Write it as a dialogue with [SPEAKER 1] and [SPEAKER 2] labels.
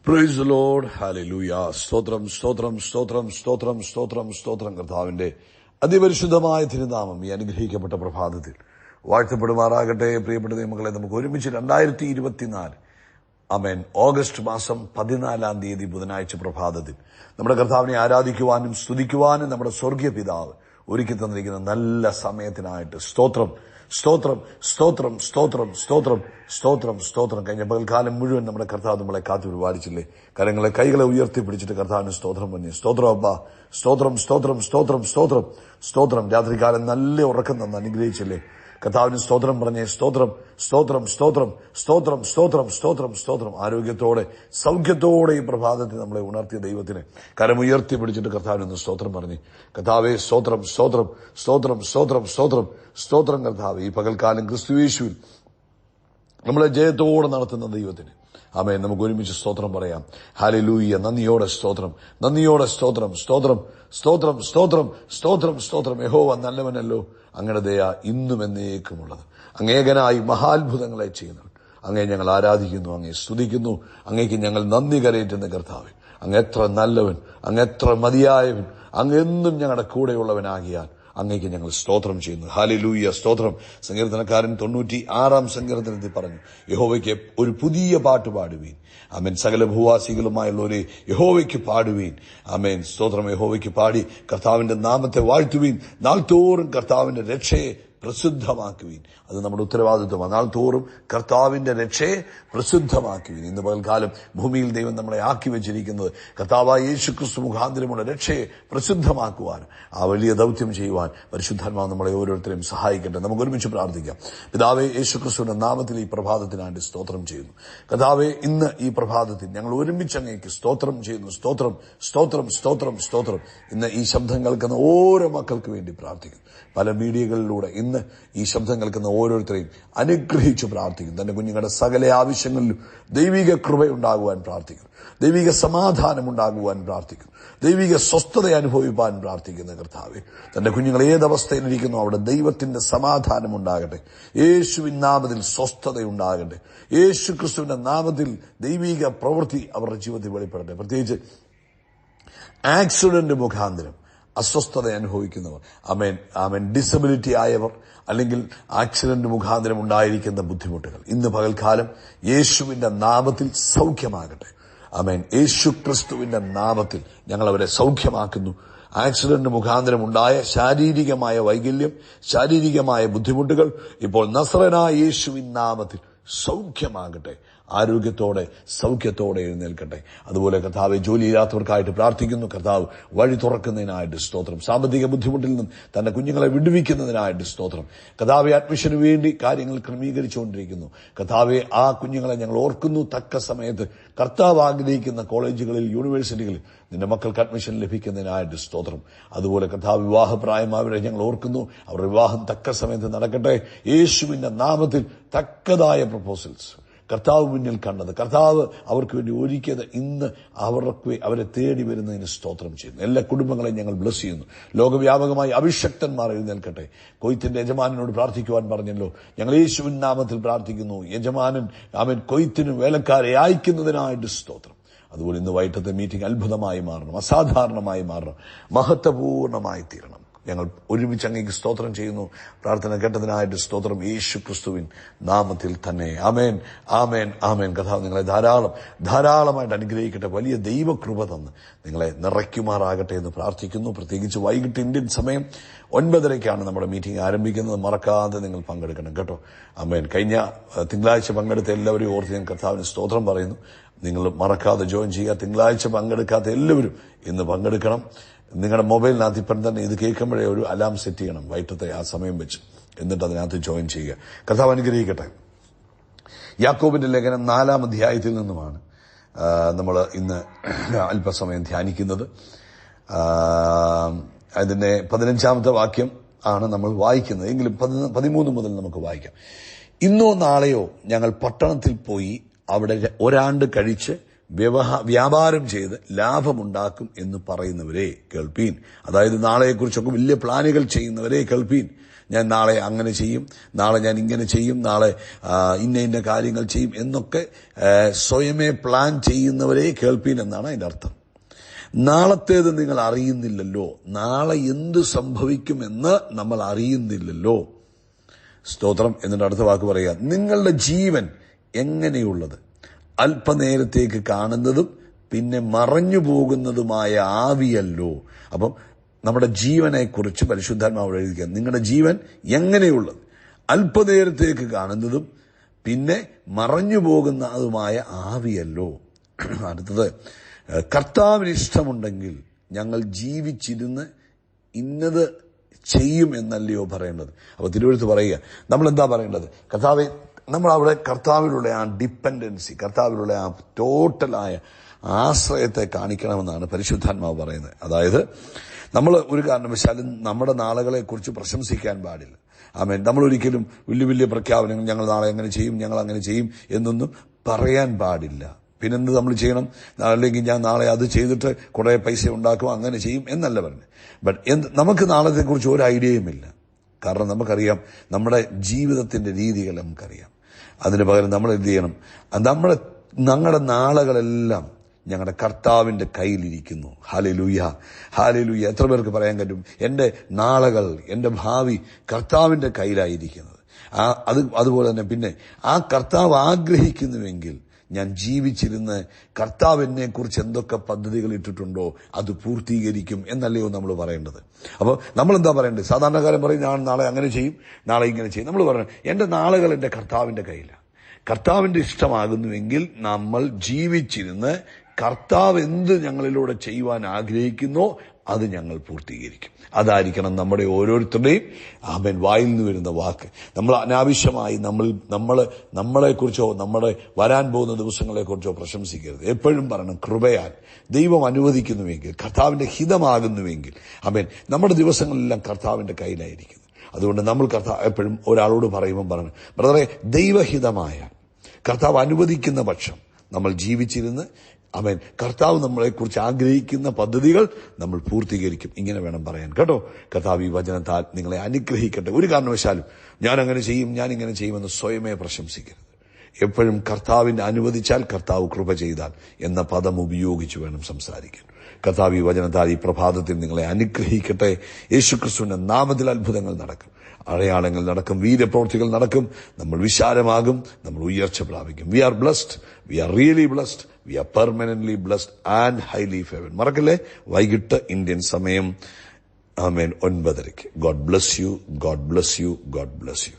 [SPEAKER 1] Praise the Lord. Hallelujah. സ്തോത്രം സ്തോത്രം സ്തോത്രം സ്തോത്രം സ്തോത്രം സ്തോത്രം. കർത്താവിന്റെ അതിപരിശുദ്ധമായ തിരുനാമം ഈ അനുഗ്രഹിക്കപ്പെട്ട പ്രഭാതത്തിൽ വാഴ്ത്തപ്പെടുമാറാകട്ടെ. പ്രിയപ്പെട്ട ദൈവമക്കളെ, നമുക്ക് ഒരുമിച്ച് 2024 ആമേൻ ഓഗസ്റ്റ് മാസം 14 ബുധനാഴ്ച പ്രഭാതത്തിൽ നമ്മുടെ കർത്താവിനെ ആരാധിക്കുവാനും സ്തുതിക്കുവാനും നമ്മുടെ സ്വർഗീയ പിതാവ് ഒരുക്കി തന്നിരിക്കുന്ന നല്ല സമയത്തിനായിട്ട് സ്തോത്രം സ്തോത്രം സ്തോത്രം സ്തോത്രം സ്തോത്രം സ്തോത്രം സ്തോത്രം. കഴിഞ്ഞ പകൽക്കാലം മുഴുവൻ നമ്മുടെ കർത്താവ് നമ്മളെ കാത്തു പരിപാലിച്ചില്ലേ? കൈകളെ ഉയർത്തിപ്പിടിച്ചിട്ട് കർത്താവിന് സ്തോത്രം പറഞ്ഞു. സ്തോത്രം അബ്ബാ, സ്തോത്രം സ്തോത്രം സ്തോത്രം സ്തോത്രം സ്തോത്രം. രാത്രികാലം നല്ല ഉറക്കം തന്ന് അനുഗ്രഹിച്ചില്ലേ? കർത്താവിന് സ്തോത്രം പറഞ്ഞേ. സ്തോത്രം സ്തോത്രം സ്തോത്രം സ്തോത്രം സ്തോത്രം സ്തോത്രം സ്തോത്രം. ആരോഗ്യത്തോടെ സൗഖ്യത്തോടെ ഈ പ്രഭാതത്തിൽ നമ്മളെ ഉണർത്തിയ ദൈവത്തിന് കരമുയർത്തി പിടിച്ചിട്ട് കർത്താവിനൊന്ന് സ്തോത്രം പറഞ്ഞേ. കർത്താവേ സ്തോത്രം സ്തോത്രം സ്തോത്രം സ്തോത്രം സ്തോത്രം സ്തോത്രം. കർത്താവ് ഈ പകൽക്കാലം ക്രിസ്തുയേശുവിൽ നമ്മളെ ജയത്തോടെ നടത്തുന്ന ദൈവത്തിന് ആമേൻ. നമുക്ക് ഒരുമിച്ച് സ്തോത്രം പറയാം. ഹല്ലേലൂയ. നന്ദിയോടെ സ്തോത്രം, നന്ദിയോടെ സ്തോത്രം, സ്തോത്രം സ്തോത്രം സ്തോത്രം സ്തോത്രം സ്തോത്രം. യഹോവ നല്ലവനല്ലോ, അങ്ങയുടെ ദയ ഇന്നും എന്നേക്കുമുള്ളത്. അങ്ങേകനായി മഹാത്ഭുതങ്ങളെ ചെയ്യുന്നവൻ അങ്ങേ ഞങ്ങൾ ആരാധിക്കുന്നു, അങ്ങേ സ്തുതിക്കുന്നു, അങ്ങേക്ക് ഞങ്ങൾ നന്ദി കരയേറ്റുന്ന കർത്താവ്. അങ്ങ് എത്ര നല്ലവൻ, അങ്ങ് എത്ര മതിയായവൻ, അങ്ങെന്നും ഞങ്ങളുടെ കൂടെയുള്ളവനാകിയാൽ അങ്ങേക്ക് ഞങ്ങൾ സ്തോത്രം ചെയ്യുന്നു. ഹല്ലേലൂയ. സ്തോത്രം. സങ്കീർത്തനക്കാരൻ 96 സങ്കീർത്തനത്തിൽ പറഞ്ഞു, യഹോവയ്ക്ക് ഒരു പുതിയ പാട്ട് പാടുവീൻ. ആമേൻ. സകല ഭൂവാസികളുമായുള്ളവരെ യഹോവയ്ക്ക് പാടുവീൻ. ആമേൻ. സ്തോത്രം. യഹോവയ്ക്ക് പാടി കർത്താവിന്റെ നാമത്തെ വാഴ്ത്തുവീൻ. നാൾതോറും കർത്താവിന്റെ രക്ഷയെ പ്രസിദ്ധമാക്കുവീൻ. അത് നമ്മുടെ ഉത്തരവാദിത്വമാണ്. നാൾ തോറും കർത്താവിന്റെ രക്ഷയെ പ്രസിദ്ധമാക്കുവീൻ. ഇന്ന് പകൽക്കാലം ഭൂമിയിൽ ദൈവം നമ്മളെ ആക്കി വെച്ചിരിക്കുന്നത് കർത്താവായ യേശുക്രിസ്തു മുഖാന്തരമുള്ള രക്ഷയെ പ്രസിദ്ധമാക്കുവാൻ, ആ വലിയ ദൗത്യം ചെയ്യുവാൻ പരിശുദ്ധാത്മാവ് നമ്മളെ ഓരോരുത്തരെയും സഹായിക്കട്ടെ. നമുക്ക് ഒരുമിച്ച് പ്രാർത്ഥിക്കാം. പിതാവേ, യേശുക്രിസ്തുവിന്റെ നാമത്തിൽ ഈ പ്രഭാതത്തിനായിട്ട് സ്തോത്രം ചെയ്യുന്നു. കർത്താവേ, ഇന്ന് ഈ പ്രഭാതത്തിൽ ഞങ്ങൾ ഒരുമിച്ച് അങ്ങേക്ക് സ്തോത്രം ചെയ്യുന്നു. സ്തോത്രം സ്തോത്രം സ്തോത്രം സ്തോത്രം. ഇന്ന് ഈ ശബ്ദം കേൾക്കുന്ന ഓരോ മക്കൾക്ക് വേണ്ടി പ്രാർത്ഥിക്കുന്നു. പല മീഡിയകളിലൂടെ ഇന്ന് ഈ ശബ്ദം കേൾക്കുന്ന ഓരോരുത്തരെയും അനുഗ്രഹിച്ചു പ്രാർത്ഥിക്കുന്നു. തന്റെ കുഞ്ഞുങ്ങളുടെ സകല ആവശ്യങ്ങളിലും ദൈവിക കൃപയുണ്ടാകുവാൻ പ്രാർത്ഥിക്കുന്നു. ദൈവിക സമാധാനം ഉണ്ടാകുവാൻ പ്രാർത്ഥിക്കുന്നു. ദൈവിക സ്വസ്ഥത അനുഭവിപ്പാൻ പ്രാർത്ഥിക്കുന്ന കർത്താവേ, തന്റെ കുഞ്ഞുങ്ങൾ ഏതവസ്ഥയിലിരിക്കുന്നു അവിടെ ദൈവത്തിന്റെ സമാധാനം ഉണ്ടാകട്ടെ. യേശുവിൻ നാമത്തിൽ സ്വസ്ഥതയുണ്ടാകട്ടെ. യേശു ക്രിസ്തുവിന്റെ നാമത്തിൽ ദൈവിക പ്രവൃത്തി അവരുടെ ജീവിതത്തിൽ വെളിപ്പെടട്ടെ. പ്രത്യേകിച്ച് ആക്സിഡന്റ് മുഖാന്തരം അസ്വസ്ഥത അനുഭവിക്കുന്നവർ, ആമേൻ ആമേൻ, ഡിസബിലിറ്റി ആയവർ, അല്ലെങ്കിൽ ആക്സിഡന്റ് മുഖാന്തരം ഉണ്ടായിരിക്കുന്ന ബുദ്ധിമുട്ടുകൾ ഇന്ന് പകൽക്കാലം യേശുവിന്റെ നാമത്തിൽ സൗഖ്യമാകട്ടെ. ആമേൻ. യേശു ക്രിസ്തുവിന്റെ നാമത്തിൽ ഞങ്ങൾ അവരെ സൗഖ്യമാക്കുന്നു. ആക്സിഡന്റ് മുഖാന്തരം ഉണ്ടായ ശാരീരികമായ വൈകല്യം, ശാരീരികമായ ബുദ്ധിമുട്ടുകൾ ഇപ്പോൾ നസറേനായ യേശുവിൻ നാമത്തിൽ സൗഖ്യമാകട്ടെ. ആരോഗ്യത്തോടെ സൗഖ്യത്തോടെ എഴുന്നേൽക്കട്ടെ. അതുപോലെ കർത്താവ് ജോലിയില്ലാത്തവർക്കായിട്ട് പ്രാർത്ഥിക്കുന്നു. കർത്താവ് വഴി തുറക്കുന്നതിനായിട്ട് സ്തോത്രം. സാമ്പത്തിക ബുദ്ധിമുട്ടിൽ നിന്നും തന്റെ കുഞ്ഞുങ്ങളെ വിടുവിക്കുന്നതിനായിട്ട് സ്തോത്രം. കർത്താവെ, അഡ്മിഷന് വേണ്ടി കാര്യങ്ങൾ ക്രമീകരിച്ചുകൊണ്ടിരിക്കുന്നു. കർത്താവെ, ആ കുഞ്ഞുങ്ങളെ ഞങ്ങൾ ഓർക്കുന്നു. തക്ക സമയത്ത് കർത്താവ് ആഗ്രഹിക്കുന്ന കോളേജുകളിൽ, യൂണിവേഴ്സിറ്റികളിൽ നിന്റെ മക്കൾക്ക് അഡ്മിഷൻ ലഭിക്കുന്നതിനായിട്ട് സ്തോത്രം. അതുപോലെ കർത്താവ് വിവാഹപ്രായമായവരെ ഞങ്ങൾ ഓർക്കുന്നു. അവരുടെ വിവാഹം തക്ക സമയത്ത് നടക്കട്ടെ. യേശുവിന്റെ നാമത്തിൽ തക്കതായ പ്രപ്പോസൽസ് കർത്താവ് മുന്നിൽ കണ്ടത്, കർത്താവ് അവർക്ക് വേണ്ടി ഒരുക്കിയത് ഇന്ന് അവരെ തേടി വരുന്നതിന് സ്തോത്രം ചെയ്യുന്നു. എല്ലാ കുടുംബങ്ങളെയും ഞങ്ങൾ ബ്ലസ് ചെയ്യുന്നു. ലോകവ്യാപകമായി അഭിഷക്തന്മാർ എഴുന്നേൽക്കട്ടെ. കൊയ്ത്തിന്റെ യജമാനനോട് പ്രാർത്ഥിക്കുവാൻ പറഞ്ഞല്ലോ. ഞങ്ങൾ യേശുവിൻ നാമത്തിൽ പ്രാർത്ഥിക്കുന്നു. യജമാനൻ അവൻ കൊയ്ത്തിന് വേലക്കാരെ അയക്കുന്നതിനായിട്ട് സ്തോത്രം. അതുപോലെ ഇന്ന് വൈകിട്ടത്തെ മീറ്റിംഗ് അത്ഭുതമായി മാറണം, അസാധാരണമായി മാറണം, മഹത്വപൂർണമായി തീരണം. ഞങ്ങൾ ഒരുമിച്ച് അങ്ങേക്ക് സ്തോത്രം ചെയ്യുന്നു. പ്രാർത്ഥന കേട്ടതിനായിട്ട് സ്തോത്രം. യേശു ക്രിസ്തുവിൻ നാമത്തിൽ തന്നെ. ആമേൻ ആമേൻ ആമേൻ. കർത്താവ് നിങ്ങളെ ധാരാളമായിട്ട് അനുഗ്രഹിക്കട്ടെ. വലിയ ദൈവകൃപ തന്ന് നിങ്ങളെ നിറയ്ക്കുമാറാകട്ടെ എന്ന് പ്രാർത്ഥിക്കുന്നു. പ്രത്യേകിച്ച് വൈകിട്ട് ഇന്ത്യൻ സമയം 9:30 നമ്മുടെ മീറ്റിംഗ് ആരംഭിക്കുന്നത്. മറക്കാതെ നിങ്ങൾ പങ്കെടുക്കണം കേട്ടോ. ആമേൻ. കഴിഞ്ഞ തിങ്കളാഴ്ച പങ്കെടുത്ത എല്ലാവരെയും ഓർത്ത് ഞാൻ കർത്താവിന് സ്തോത്രം പറയുന്നു. നിങ്ങൾ മറക്കാതെ ജോയിൻ ചെയ്യുക. തിങ്കളാഴ്ച പങ്കെടുക്കാത്ത എല്ലാവരും ഇന്ന് പങ്കെടുക്കണം. നിങ്ങളുടെ മൊബൈലിനകത്ത് ഇപ്പം തന്നെ ഇത് കേൾക്കുമ്പോഴേ ഒരു അലാം സെറ്റ് ചെയ്യണം, വൈകിട്ടത്തെ ആ സമയം വെച്ച്. എന്നിട്ട് അതിനകത്ത് ജോയിൻ ചെയ്യുക. കർത്താവ് അനുഗ്രഹിക്കട്ടെ. യാക്കോബിന്റെ ലേഖനം 4-ാം അധ്യായത്തിൽ നിന്നുമാണ് നമ്മൾ ഇന്ന് അല്പസമയം ധ്യാനിക്കുന്നത്. അതിന്റെ 15-ാമത്തെ വാക്യം ആണ് നമ്മൾ വായിക്കുന്നത്. എങ്കിലും 13 മുതൽ നമുക്ക് വായിക്കാം. ഇന്നോ നാളെയോ ഞങ്ങൾ പട്ടണത്തിൽ പോയി അവിടെ ഒരാണ്ട് കഴിച്ച് വ്യാപാരം ചെയ്ത് ലാഭമുണ്ടാക്കും എന്ന് പറയുന്നവരെ കേൾപ്പീൻ. അതായത് നാളെക്കുറിച്ചൊക്കെ വലിയ പ്ലാനുകൾ ചെയ്യുന്നവരെ കേൾപ്പീൻ. ഞാൻ നാളെ അങ്ങനെ ചെയ്യും, നാളെ ഞാൻ ഇങ്ങനെ ചെയ്യും, നാളെ ഇന്ന കാര്യങ്ങൾ ചെയ്യും എന്നൊക്കെ സ്വയമേ പ്ലാൻ ചെയ്യുന്നവരെ കേൾപ്പീൻ എന്നാണ് അതിന്റെ അർത്ഥം. നാളത്തേത് നിങ്ങൾ അറിയുന്നില്ലല്ലോ, നാളെ എന്ത് സംഭവിക്കുമെന്ന് നമ്മൾ അറിയുന്നില്ലല്ലോ. സ്തോത്രം. എന്നിട്ട് അടുത്ത വാക്ക് പറയുക, നിങ്ങളുടെ ജീവൻ എങ്ങനെയുള്ളത്, അല്പനേരത്തേക്ക് കാണുന്നതും പിന്നെ മറഞ്ഞു പോകുന്നതുമായ ആവിയല്ലോ. അപ്പം നമ്മുടെ ജീവനെക്കുറിച്ച് പരിശുദ്ധാത്മാവ് എഴുതിക്കുക, നിങ്ങളുടെ ജീവൻ എങ്ങനെയുള്ളത്, അല്പനേരത്തേക്ക് കാണുന്നതും പിന്നെ മറഞ്ഞു പോകുന്നതുമായ ആവിയല്ലോ. അടുത്തത്, കർത്താവിന് ഇഷ്ടമുണ്ടെങ്കിൽ ഞങ്ങൾ ജീവിച്ചിരുന്ന് ഇന്നത് ചെയ്യും എന്നല്ലയോ പറയേണ്ടത്. അപ്പൊ തിരുവെഴുത്ത് പറയുക, നമ്മൾ എന്താ പറയേണ്ടത്? കർത്താവെ, നമ്മളവിടെ കർത്താവിലുള്ള ആ ഡിപ്പെൻഡൻസി, കർത്താവിലുള്ള ആ ടോട്ടലായ ആശ്രയത്തെ കാണിക്കണമെന്നാണ് പരിശുദ്ധാത്മാവ് പറയുന്നത്. അതായത് നമ്മൾ ഒരു കാരണവശാലും നമ്മുടെ നാളുകളെക്കുറിച്ച് പ്രശംസിക്കാൻ പാടില്ല. ആമേൻ. നമ്മളൊരിക്കലും വലിയ വലിയ പ്രഖ്യാപനങ്ങൾ, ഞങ്ങൾ നാളെ അങ്ങനെ ചെയ്യും, ഞങ്ങൾ അങ്ങനെ ചെയ്യും എന്നൊന്നും പറയാൻ പാടില്ല. പിന്നെന്ത് നമ്മൾ ചെയ്യണം? അല്ലെങ്കിൽ ഞാൻ നാളെ അത് ചെയ്തിട്ട് കുറെ പൈസ ഉണ്ടാക്കും, അങ്ങനെ ചെയ്യും എന്നല്ല പറഞ്ഞത്. ബട്ട് നമുക്ക് നാളത്തെക്കുറിച്ച് ഒരു ഐഡിയയുമില്ല. കാരണം നമുക്കറിയാം നമ്മുടെ ജീവിതത്തിന്റെ രീതികൾ നമുക്കറിയാം. അതിന് പകരം നമ്മൾ എന്ത് ചെയ്യണം? ഞങ്ങളുടെ നാളുകളെല്ലാം ഞങ്ങളുടെ കർത്താവിന്റെ കയ്യിലിരിക്കുന്നു. Hallelujah, hallelujah. എത്ര പേർക്ക് പറയാൻ പറ്റും, എന്റെ നാളുകൾ, എന്റെ ഭാവി കർത്താവിന്റെ കയ്യിലായിരിക്കുന്നത്? അതുപോലെ തന്നെ പിന്നെ ആ കർത്താവ് ആഗ്രഹിക്കുന്നുവെങ്കിൽ ഞാൻ ജീവിച്ചിരുന്ന് കർത്താവ് എന്നെ കുറിച്ച് എന്തൊക്കെ പദ്ധതികൾ ഇട്ടിട്ടുണ്ടോ അത് പൂർത്തീകരിക്കും എന്നല്ലയോ നമ്മൾ പറയേണ്ടത്. അപ്പോൾ നമ്മൾ എന്താ പറയേണ്ടത്? സാധാരണക്കാരൻ പറയും, ഞാൻ നാളെ അങ്ങനെ ചെയ്യും, നാളെ ഇങ്ങനെ ചെയ്യും. നമ്മൾ പറയണം, എന്റെ നാളുകൾ എന്റെ കർത്താവിന്റെ കയ്യിലാണ്. കർത്താവിന്റെ ഇഷ്ടമാകുന്നുവെങ്കിൽ നമ്മൾ ജീവിച്ചിരുന്ന് കർത്താവ് എന്ത് ഞങ്ങളിലൂടെ ചെയ്യുവാൻ ആഗ്രഹിക്കുന്നോ അത് ഞങ്ങൾ പൂർത്തീകരിക്കും. അതായിരിക്കണം നമ്മുടെ ഓരോരുത്തരുടെയും ആമേൻ വായിൽ നിന്ന് വരുന്ന വാക്ക്. നമ്മൾ അനാവശ്യമായി നമ്മളെക്കുറിച്ചോ നമ്മുടെ വരാൻ പോകുന്ന ദിവസങ്ങളെക്കുറിച്ചോ പ്രശംസിക്കരുത്. എപ്പോഴും പറയണം, കൃപയാൽ ദൈവം അനുവദിക്കുന്നുവെങ്കിൽ, കർത്താവിന്റെ ഹിതമാകുന്നുവെങ്കിൽ, ആമേൻ, നമ്മുടെ ദിവസങ്ങളെല്ലാം കർത്താവിന്റെ കയ്യിലായിരിക്കുന്നു. അതുകൊണ്ട് നമ്മൾ എപ്പോഴും ഒരാളോട് പറയുമ്പോൾ പറയണം, ബ്രദറെ, ദൈവഹിതമായ കർത്താവ് അനുവദിക്കുന്ന പക്ഷം നമ്മൾ ജീവിച്ചിരുന്ന് ആമേൻ കർത്താവ് നമ്മളെക്കുറിച്ച് ആഗ്രഹിക്കുന്ന പദ്ധതികൾ നമ്മൾ പൂർത്തീകരിക്കും. ഇങ്ങനെ വേണം പറയാൻ, കേട്ടോ. കർത്താവ് ഈ വചനത്താൽ നിങ്ങളെ അനുഗ്രഹിക്കട്ടെ. ഒരു കാരണവശാലും ഞാൻ അങ്ങനെ ചെയ്യും, ഞാൻ ഇങ്ങനെ ചെയ്യുമെന്ന് സ്വയമേ പ്രശംസിക്കരുത്. എപ്പോഴും കർത്താവിന്റെ അനുവദിച്ചാൽ, കർത്താവ് കൃപ ചെയ്താൽ എന്ന പദം ഉപയോഗിച്ച് വേണം സംസാരിക്കാൻ. കർത്താവ് ഈ വചനത്താൽ ഈ പ്രഭാതത്തിൽ നിങ്ങളെ അനുഗ്രഹിക്കട്ടെ. യേശുക്രിസ്തുവിന്റെ നാമത്തിൽ അത്ഭുതങ്ങൾ നടക്കും, അടയാളങ്ങൾ നടക്കും, വീര്യപ്രവൃത്തികൾ നടക്കും. നമ്മൾ വിശാലമാകും, നമ്മൾ ഉയർച്ച പ്രാപിക്കും. We are blessed, we are really blessed, we are permanently blessed and highly favoured. മറക്കല്ലേ, വൈകിട്ട് ഇന്ത്യൻ സമയം ആമേൻ 9:30. God bless you, God bless you, God bless U.